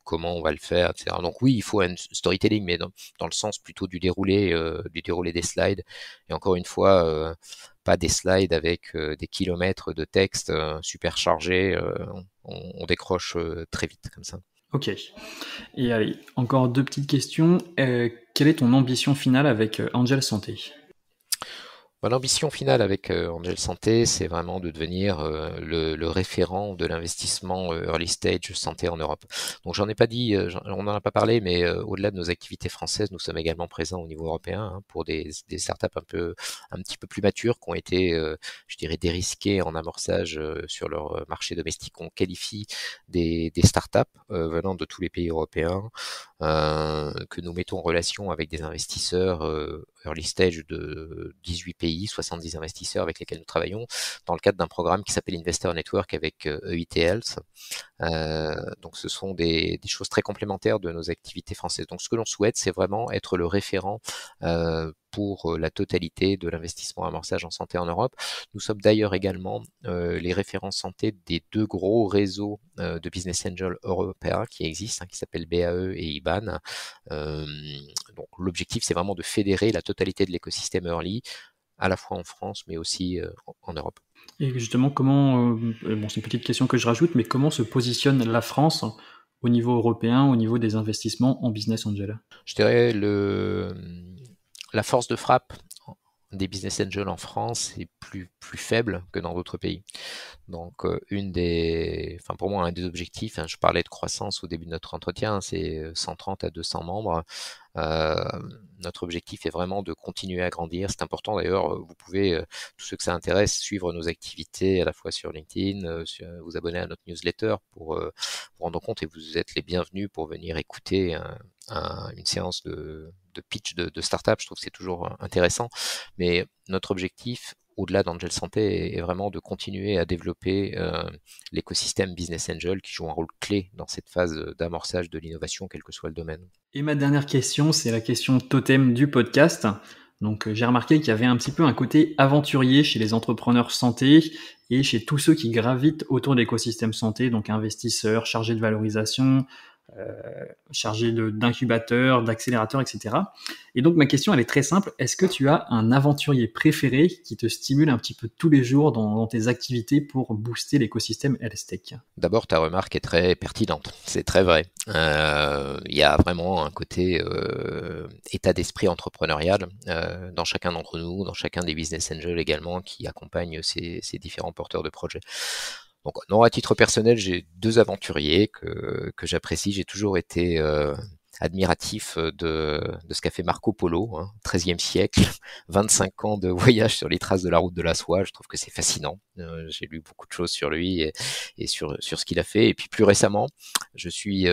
[SPEAKER 2] comment on va le faire, etc. Donc oui, il faut un storytelling, mais dans le sens plutôt du déroulé des slides. Et encore une fois, pas des slides avec des kilomètres de texte super chargés. On décroche très vite comme ça.
[SPEAKER 1] Ok. Et allez, encore 2 petites questions. Quelle est ton ambition finale avec Angel Santé?
[SPEAKER 2] L'ambition finale avec Angel Santé, c'est vraiment de devenir le référent de l'investissement early stage santé en Europe. Donc j'en ai pas dit, on n'en a pas parlé, mais au-delà de nos activités françaises, nous sommes également présents au niveau européen pour des startups un petit peu plus matures qui ont été, je dirais, dérisquées en amorçage sur leur marché domestique. On qualifie des startups venant de tous les pays européens que nous mettons en relation avec des investisseurs early stage de 18 pays, 70 investisseurs avec lesquels nous travaillons, dans le cadre d'un programme qui s'appelle Investor Network avec EIT Health. Donc ce sont des choses très complémentaires de nos activités françaises. Donc ce que l'on souhaite, c'est vraiment être le référent pour la totalité de l'investissement amorçage en santé en Europe. Nous sommes d'ailleurs également les référents santé des 2 gros réseaux de business angels européens qui existent, qui s'appellent BAE et IBAN. Donc l'objectif, c'est vraiment de fédérer la totalité de l'écosystème early, à la fois en France, mais aussi en Europe.
[SPEAKER 1] Et justement, comment, c'est une petite question que je rajoute, mais comment se positionne la France au niveau européen, au niveau des investissements en business angel?
[SPEAKER 2] Je dirais la force de frappe des business angels en France est plus faible que dans d'autres pays. Donc pour moi, un des objectifs, je parlais de croissance au début de notre entretien, c'est 130 à 200 membres. Notre objectif est vraiment de continuer à grandir. C'est important d'ailleurs, vous pouvez, tous ceux que ça intéresse, suivre nos activités à la fois sur LinkedIn, vous abonner à notre newsletter pour vous rendre compte, et vous êtes les bienvenus pour venir écouter une séance de pitch de start-up. Je trouve que c'est toujours intéressant. Mais notre objectif, au-delà d'Angel Santé, est vraiment de continuer à développer l'écosystème Business Angel qui joue un rôle clé dans cette phase d'amorçage de l'innovation, quel que soit le domaine.
[SPEAKER 1] Et ma dernière question, c'est la question totem du podcast. Donc j'ai remarqué qu'il y avait un petit peu un côté aventurier chez les entrepreneurs santé et chez tous ceux qui gravitent autour de l'écosystème santé, donc investisseurs, chargés de valorisation, chargé d'incubateurs, d'accélérateurs, etc. Et donc ma question, elle est très simple. Est-ce que tu as un aventurier préféré qui te stimule un petit peu tous les jours dans tes activités pour booster l'écosystème HealthTech?
[SPEAKER 2] D'abord, ta remarque est très pertinente. C'est très vrai. Il y a vraiment un côté état d'esprit entrepreneurial dans chacun d'entre nous, dans chacun des business angels également qui accompagnent ces différents porteurs de projets. Donc, non, à titre personnel, j'ai 2 aventuriers que j'apprécie. J'ai toujours été admiratif de ce qu'a fait Marco Polo, XIIIe siècle, 25 ans de voyage sur les traces de la route de la soie. Je trouve que c'est fascinant. J'ai lu beaucoup de choses sur lui et sur ce qu'il a fait. Et puis plus récemment, je suis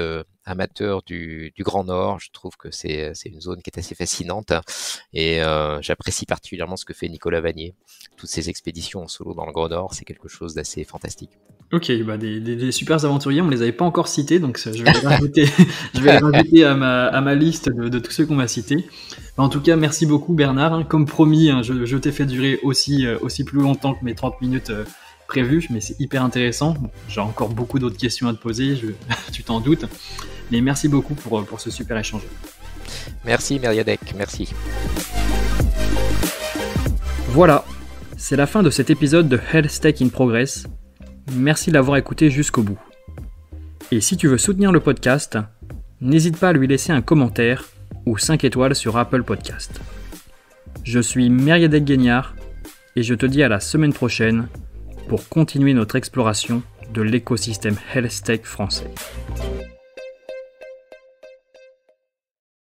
[SPEAKER 2] amateur du Grand Nord. Je trouve que c'est une zone qui est assez fascinante et j'apprécie particulièrement ce que fait Nicolas Vanier. Toutes ces expéditions en solo dans le Grand Nord, c'est quelque chose d'assez fantastique.
[SPEAKER 1] Ok, des super aventuriers, on les avait pas encore cités, donc je vais les rajouter, je vais les rajouter à ma liste de tous ceux qu'on va citer. En tout cas, merci beaucoup Bernard. Comme promis, je t'ai fait durer aussi plus longtemps que mes 30 minutes prévues, mais c'est hyper intéressant. J'ai encore beaucoup d'autres questions à te poser, tu t'en doutes. Mais merci beaucoup pour ce super échange.
[SPEAKER 2] Merci Meriadec, merci.
[SPEAKER 1] Voilà, c'est la fin de cet épisode de HealthTech in Progress. Merci d'avoir écouté jusqu'au bout. Et si tu veux soutenir le podcast, n'hésite pas à lui laisser un commentaire ou 5 étoiles sur Apple Podcast. Je suis Meriadec Guignard et je te dis à la semaine prochaine pour continuer notre exploration de l'écosystème HealthTech français.